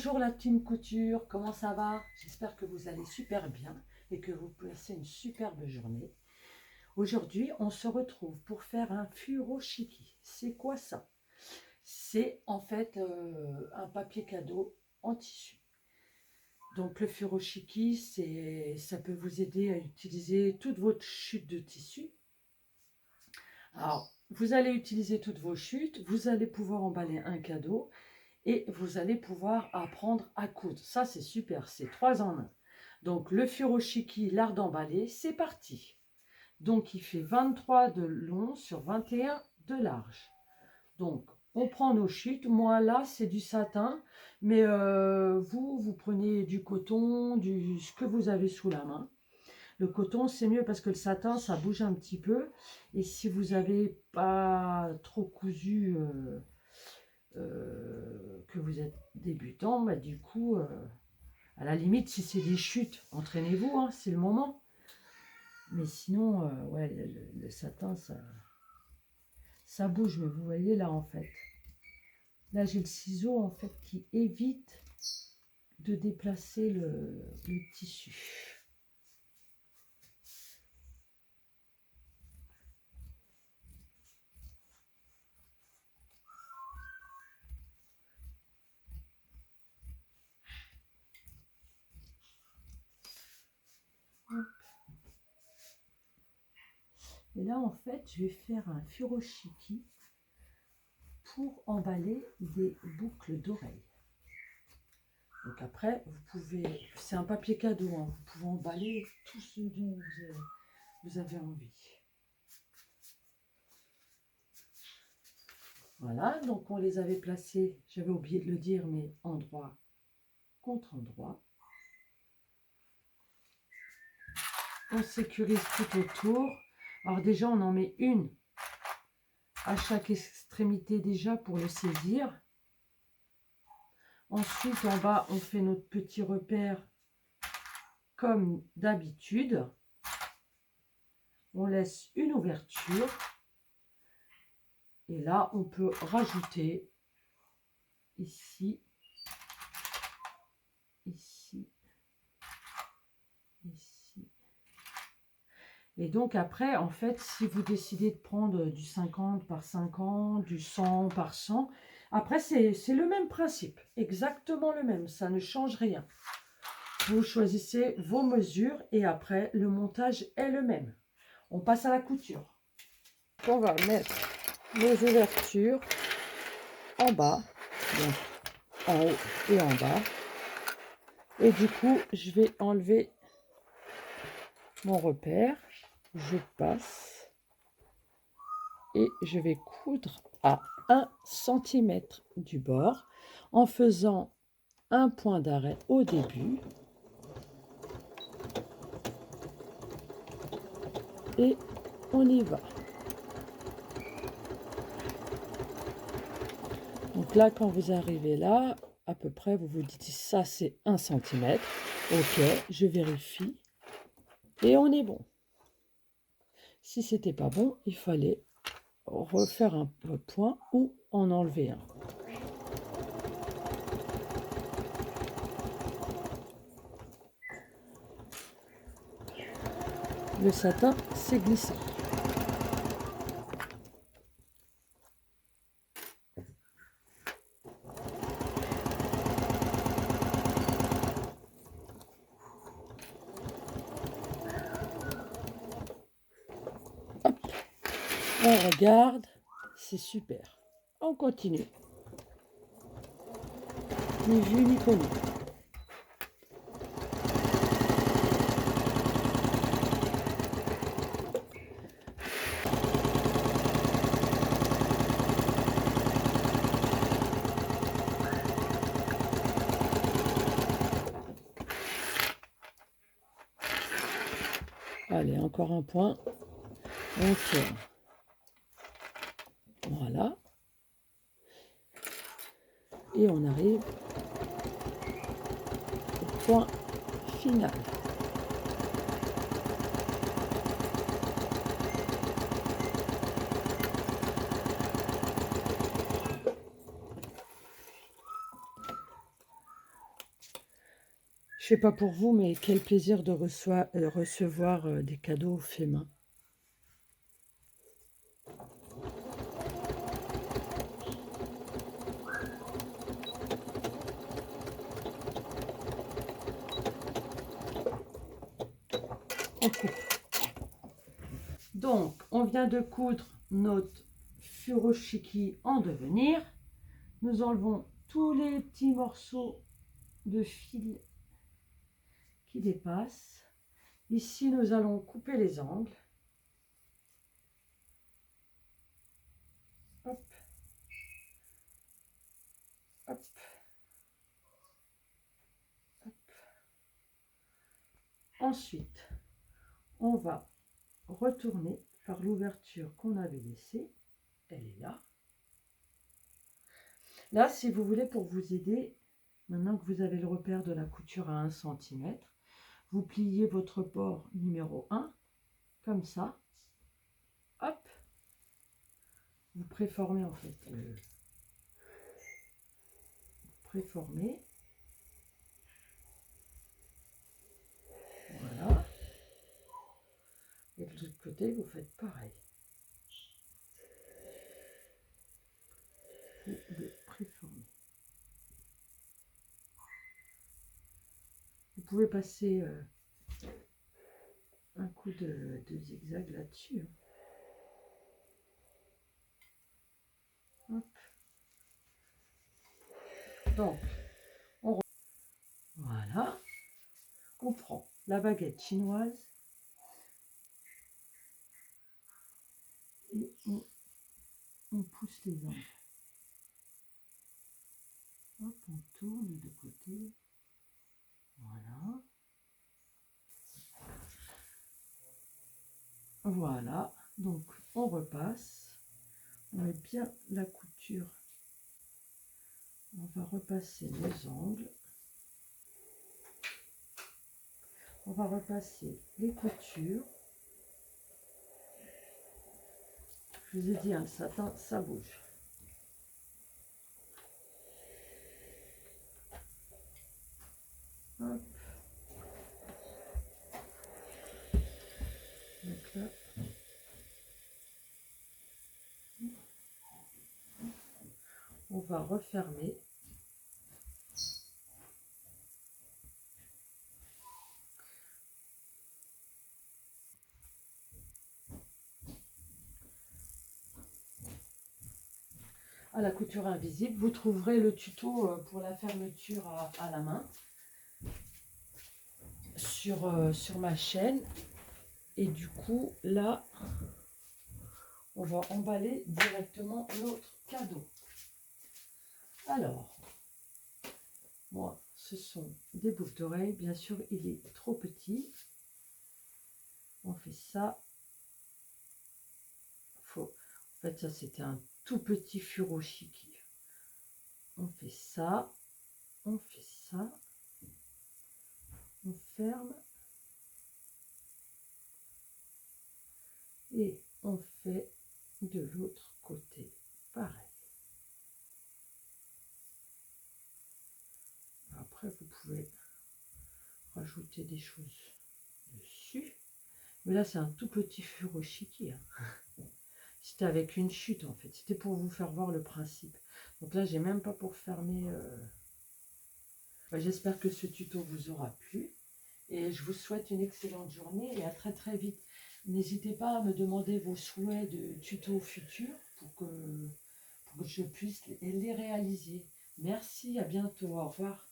Bonjour la team couture, comment ça va? J'espère que vous allez super bien et que vous passez une superbe journée. Aujourd'hui, on se retrouve pour faire un furoshiki. C'est quoi ça? C'est en fait un papier cadeau en tissu. Donc le furoshiki, ça peut vous aider à utiliser toute votre chute de tissu. Alors, vous allez utiliser toutes vos chutes, vous allez pouvoir emballer un cadeau et vous allez pouvoir apprendre à coudre. Ça, c'est super, c'est 3 en 1. Donc, le furoshiki, l'art d'emballer, c'est parti. Donc, il fait 23 de long sur 21 de large. Donc, on prend nos chutes. Moi, là, c'est du satin, mais vous prenez du coton, ce que vous avez sous la main. Le coton, c'est mieux parce que le satin, ça bouge un petit peu. Et si vous n'avez pas trop cousu, que vous êtes débutant, bah, du coup, à la limite, si c'est des chutes, entraînez-vous, hein, c'est le moment. Mais sinon, ouais, le satin, ça bouge. Mais vous voyez là, en fait. Là, j'ai le ciseau, en fait, qui évite de déplacer le tissu. Et là, en fait, je vais faire un furoshiki pour emballer des boucles d'oreilles. Donc après, vous pouvez, c'est un papier cadeau, hein, vous pouvez emballer tout ce dont vous avez envie. Voilà, donc on les avait placés, j'avais oublié de le dire, mais endroit contre endroit. On sécurise tout autour. Alors déjà, on en met une à chaque extrémité déjà pour le saisir. Ensuite, en bas, on fait notre petit repère comme d'habitude. On laisse une ouverture. Et là, on peut rajouter ici, ici, ici. Et donc après, en fait, si vous décidez de prendre du 50 par 50, du 100 par 100, après, c'est le même principe, exactement le même, ça ne change rien. Vous choisissez vos mesures et après, le montage est le même. On passe à la couture. On va mettre nos ouvertures en bas, donc en haut et en bas. Et du coup, je vais enlever mon repère. Je passe et je vais coudre à 1 cm du bord en faisant un point d'arrêt au début et on y va. Donc là, quand vous arrivez là, à peu près, vous vous dites ça c'est 1 cm. Ok, je vérifie et on est bon. Si c'était pas bon, il fallait refaire un point ou en enlever un. Le satin, c'est glissant. Hop. On regarde, c'est super. On continue. Ni vu ni connu. Allez, encore un point. Ok. Voilà. Et on arrive au point final. sais pas pour vous, mais quel plaisir de recevoir des cadeaux faits main. On coupe. Donc, on vient de coudre notre furoshiki en devenir. Nous enlevons tous les petits morceaux de fil qui dépassent. Ici, nous allons couper les angles. Hop. Hop. Hop. Ensuite, on va retourner par l'ouverture qu'on avait laissée. Elle est là. Là, si vous voulez, pour vous aider, maintenant que vous avez le repère de la couture à 1 cm, vous pliez votre bord numéro 1, comme ça. Hop. Vous préformez en fait. Vous préformez. Voilà. Et de l'autre côté, vous faites pareil. Vous le préformez. Vous pouvez passer un coup de zigzag là-dessus. Hop. Donc, voilà. On prend la baguette chinoise et on pousse les angles. Hop, on tourne de côté. Voilà. Voilà. Donc, on repasse. On met bien la couture. On va repasser les angles. On va repasser les coutures. Je vous ai dit, hein, ça bouge. Hop. Donc là, on va refermer. À la couture invisible, vous trouverez le tuto pour la fermeture à la main sur ma chaîne. Et du coup, là, on va emballer directement notre cadeau. Alors, moi, ce sont des boucles d'oreilles. Bien sûr, il est trop petit. On fait ça. En fait, ça, c'était un tout petit furoshiki. On fait ça. On fait ça. On ferme. Et on fait de l'autre côté pareil. Après, vous pouvez rajouter des choses dessus. Mais là, c'est un tout petit furoshiki. Hein. C'était avec une chute, en fait. C'était pour vous faire voir le principe. Donc là, j'ai même pas pour fermer. J'espère que ce tuto vous aura plu. Et je vous souhaite une excellente journée et à très très vite. N'hésitez pas à me demander vos souhaits de tutos futurs pour que je puisse les réaliser. Merci, à bientôt, au revoir.